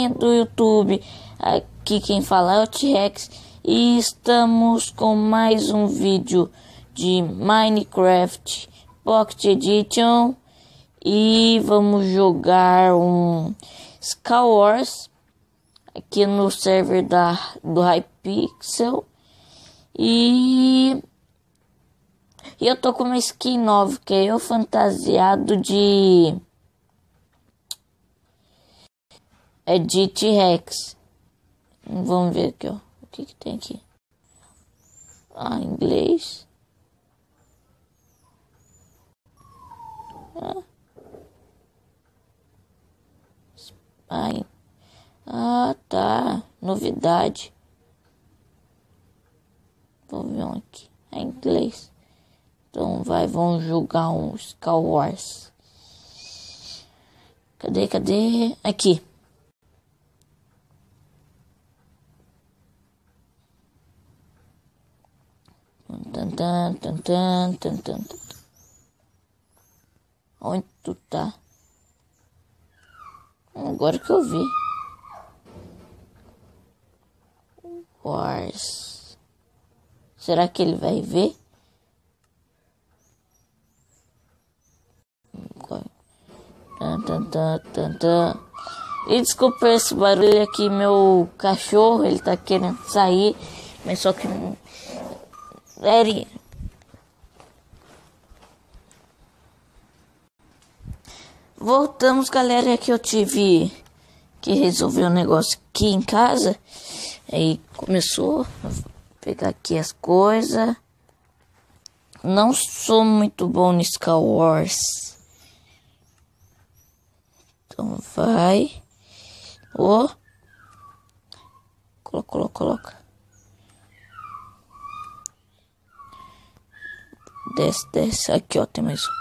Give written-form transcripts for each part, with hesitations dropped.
galerinha do YouTube, aqui quem fala é o T-Rex e estamos com mais um vídeo de Minecraft Pocket Edition e vamos jogar um Skywars aqui no server do Hypixel e eu tô com uma skin nova que é eu fantasiado de T-Rex. Vamos ver aqui, ó. O que tem aqui? Inglês. Tá. Novidade. Vamos ver um aqui. É inglês. Então vamos jogar um Skywars. Cadê? Aqui. Onde tu tá? Agora que eu vi. Wars. Será que ele vai ver? E desculpa esse barulho aqui, meu cachorro, ele tá querendo sair, mas só que voltamos, galera, que eu tive que resolver um negócio aqui em casa. Aí começou a pegar aqui as coisas. Não sou muito bom no Skywars. Então vai. Coloca. Desce. Aqui, ó, tem mais um.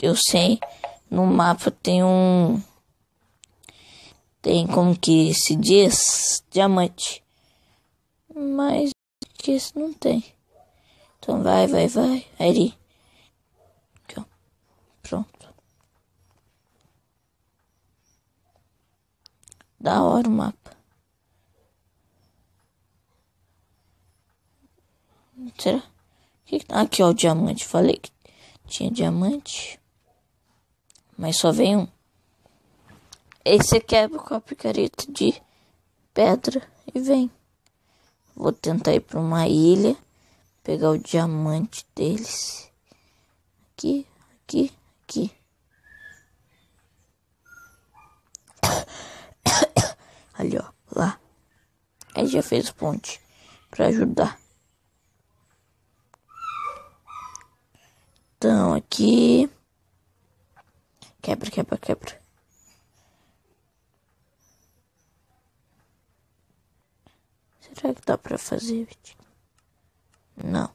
Eu sei, no mapa tem como que se diz, diamante. Mas esse não tem. Então vai. Aí. Aqui, ó. Pronto. Da hora o mapa. Será? Aqui, ó, o diamante. Falei que tinha diamante. Mas só vem um. Esse quebra com a picareta de pedra e vem. Vou tentar ir para uma ilha. Pegar o diamante deles. Aqui. Ali, ó. Lá. Aí já fez ponte para ajudar. Então aqui. Quebra. Será que dá pra fazer, Vitinho? Não.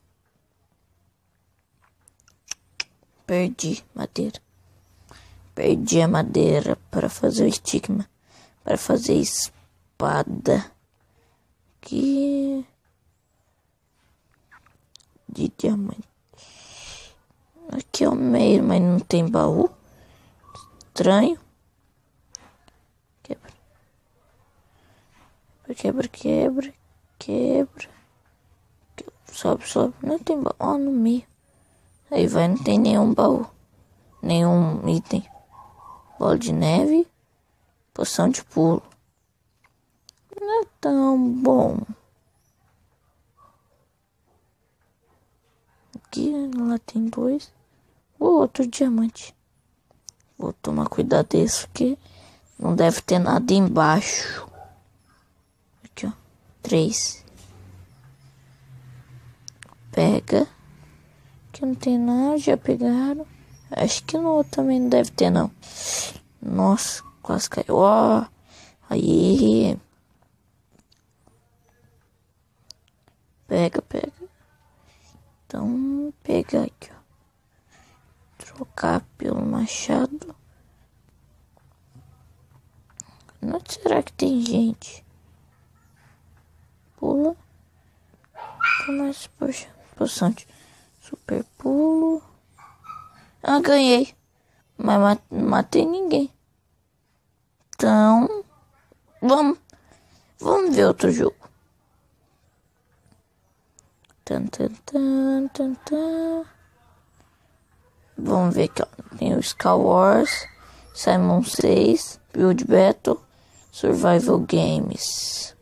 Perdi a madeira para fazer o estigma. Para fazer espada. Aqui. De diamante. Aqui é o meio, mas não tem baú. Estranho. Quebra. Sobe. Não tem baú. No meio. Aí vai, não tem nenhum baú. Nenhum item. Bola de neve. Poção de pulo. Não é tão bom. Aqui, lá tem 2. Outro diamante. Vou tomar cuidado desse aqui. Não deve ter nada embaixo. Aqui, ó. 3. Pega. Aqui não tem nada. Já pegaram. Acho que no outro também não deve ter, não. Nossa, quase caiu. Ó. Aí. Pega. Então, pegar aqui, ó. Trocar pelo machado. Não, será que tem gente? Pula. Mais poção de Super pulo. Ah, ganhei. Mas matei ninguém. Então, vamos ver outro jogo. Tan, tan, tan, tan, tan. Vamos ver aqui, ó. Tem o Star Wars, Simon 6, Build Battle, Survival Games.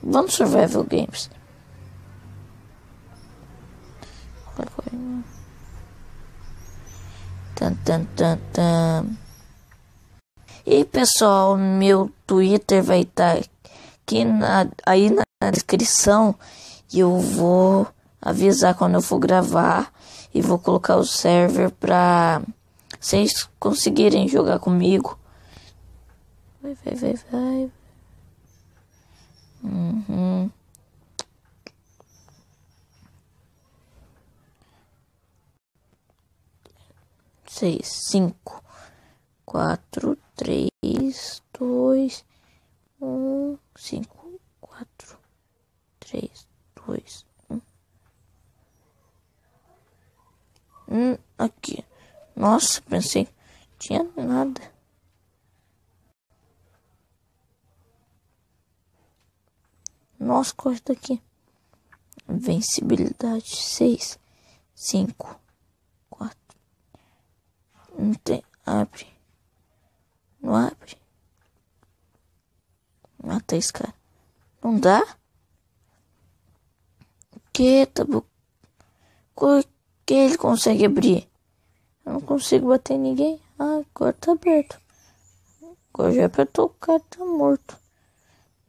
Vamos Survival Games. Tan, tan, tan, tan. E pessoal, meu Twitter vai estar aqui aí na descrição. E eu vou avisar quando eu for gravar. E vou colocar o server pra vocês conseguirem jogar comigo. Vai. Uhum. 6, 5, 4, 3, 2, 1, 5, 4, 3, 2, 1. Aqui. Nossa, pensei que tinha nada. Nossa, corre daqui. Invencibilidade 6, 5, 4. Não tem. Abre. Não abre. Mata esse cara. Não dá? Que tabu. Por que ele consegue abrir? Eu não consigo bater em ninguém. Ah, agora tá aberto. Agora já apertou, o cara tá morto.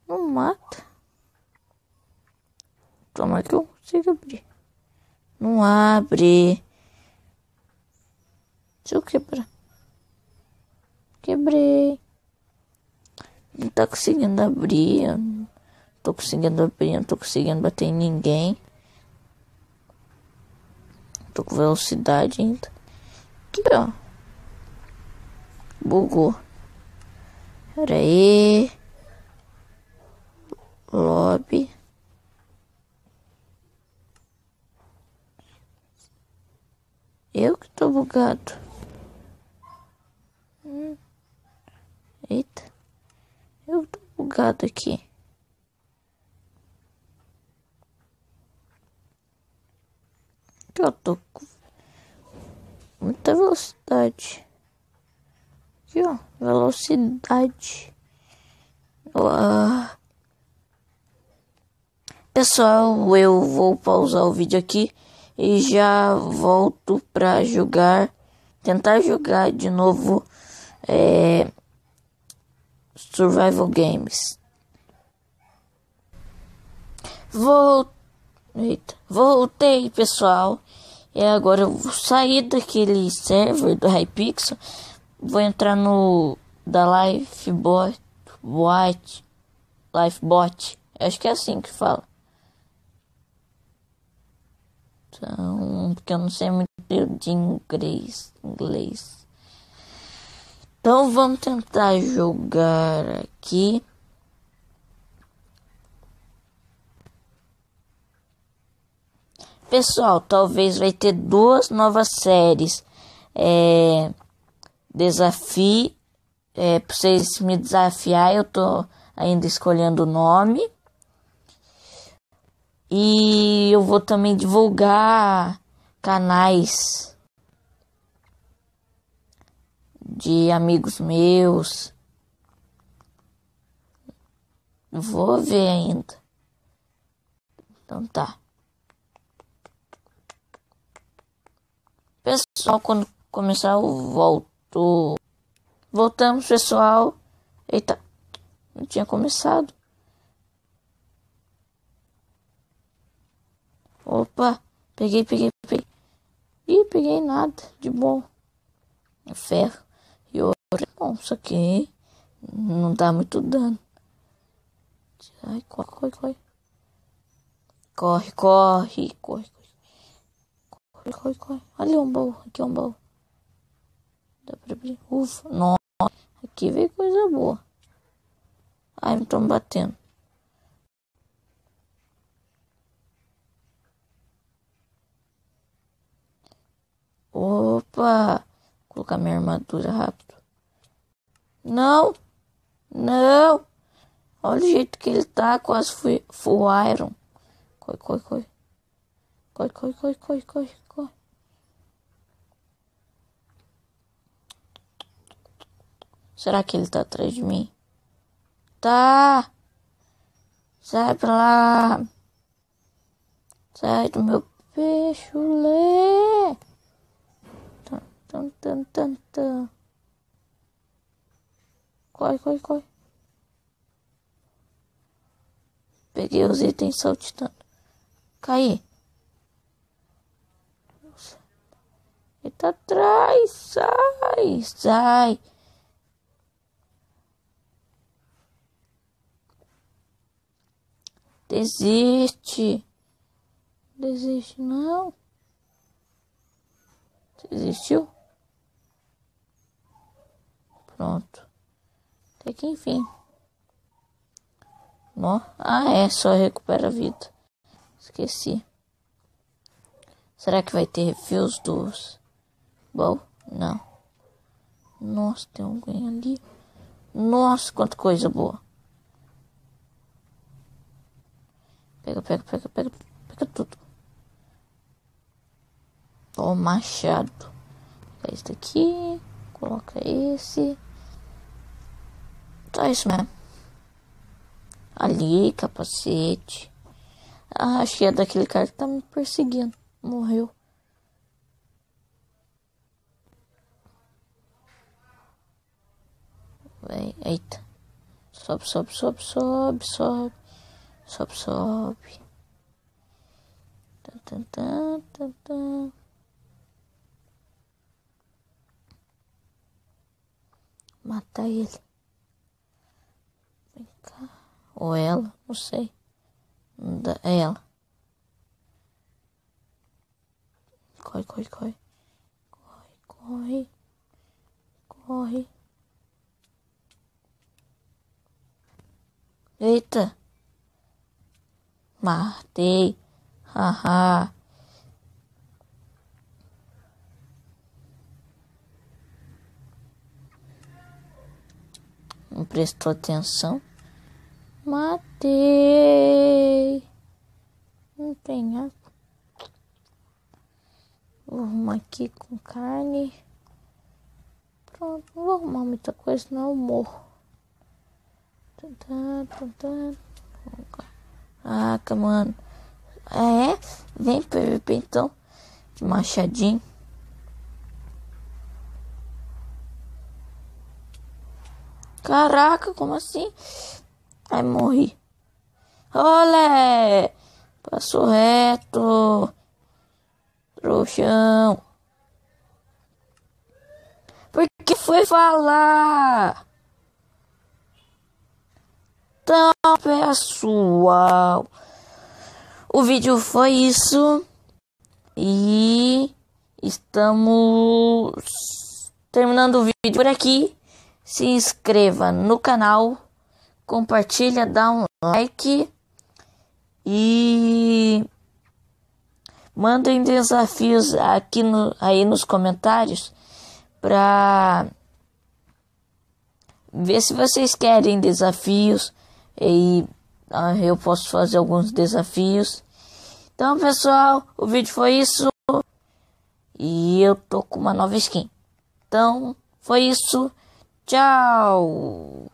Não mata. Toma que eu consigo abrir. Não abre. Deixa eu quebrar. Quebrei. Não tá conseguindo abrir. Eu não tô conseguindo abrir. Não tô conseguindo bater em ninguém. Tô com velocidade ainda. Aqui, ó. Bugou. Pera aí. Lobby. Eu que tô bugado. Eita. Eu tô bugado aqui. Eu tô com muita velocidade. Aqui, ó. Velocidade. Pessoal, eu vou pausar o vídeo aqui e já volto pra jogar. Tentar jogar de novo Survival Games. Voltei, pessoal. E agora eu vou sair daquele server do Hypixel. Vou entrar no da Lifebot. Acho que é assim que fala. Então, porque eu não sei muito de inglês. Então vamos tentar jogar aqui. Pessoal, talvez vai ter 2 novas séries. Desafio. Pra vocês me desafiar, eu tô ainda escolhendo o nome. E eu vou também divulgar canais de amigos meus. Vou ver ainda. Então tá. Pessoal, quando começar eu volto. Voltamos, pessoal. Eita, não tinha começado. Opa, peguei. Ih, peguei nada de bom. Ferro e ouro. Bom, isso aqui não dá muito dano. Ai, corre. Corre. Olha um baú. Aqui é um baú. Dá pra abrir. Ufa, nossa. Aqui veio coisa boa. Ai, me estão batendo. Opa! Vou colocar minha armadura rápido. Não! Não! Olha o jeito que ele tá, quase full iron. Corre, corre, corre. Corre, corre, corre, corre, corre, corre. Será que ele tá atrás de mim? Tá! Sai pra lá! Sai do meu peixulé! Tan, tan, tan, tan, tan. Corre, corre, corre. Peguei os itens saltitando. Caí. Ele tá atrás. Sai, sai. Desiste. Desiste não. Desistiu? Pronto. Até que enfim. Ó. Ah, é. Só recupera a vida. Esqueci. Será que vai ter refills dos... Bom, não. Nossa, tem alguém ali. Nossa, quanta coisa boa. Pega, pega, pega, pega. Pega tudo. Ó, machado. Pega esse daqui. Coloca esse. Só isso mesmo. Ali, capacete. Ah, acho que é daquele cara que tá me perseguindo. Morreu. Eita. Sobe, sobe, sobe, sobe, sobe. Sobe, sobe. Tan, tan, tan, tan, tan. Matar ele. Vem cá. Ou ela, não sei. É ela. Corre, corre, corre. Corre, corre. Corre. Eita. Matei. Haha. Não prestou atenção. Matei. Não tem água. Vou arrumar aqui com carne. Pronto. Não vou arrumar muita coisa, senão eu morro. Caraca, mano. É? Vem PVP então. De machadinho. Caraca, como assim? Ai, morri. Olé! Passou reto. Trouxão. Por que foi falar? Então, pessoal, o vídeo foi isso. E estamos terminando o vídeo por aqui. Se inscreva no canal, compartilha, dá um like e mandem desafios aqui aí nos comentários para ver se vocês querem desafios e eu posso fazer alguns desafios. Então, pessoal, o vídeo foi isso e eu tô com uma nova skin. Então, foi isso. Tchau!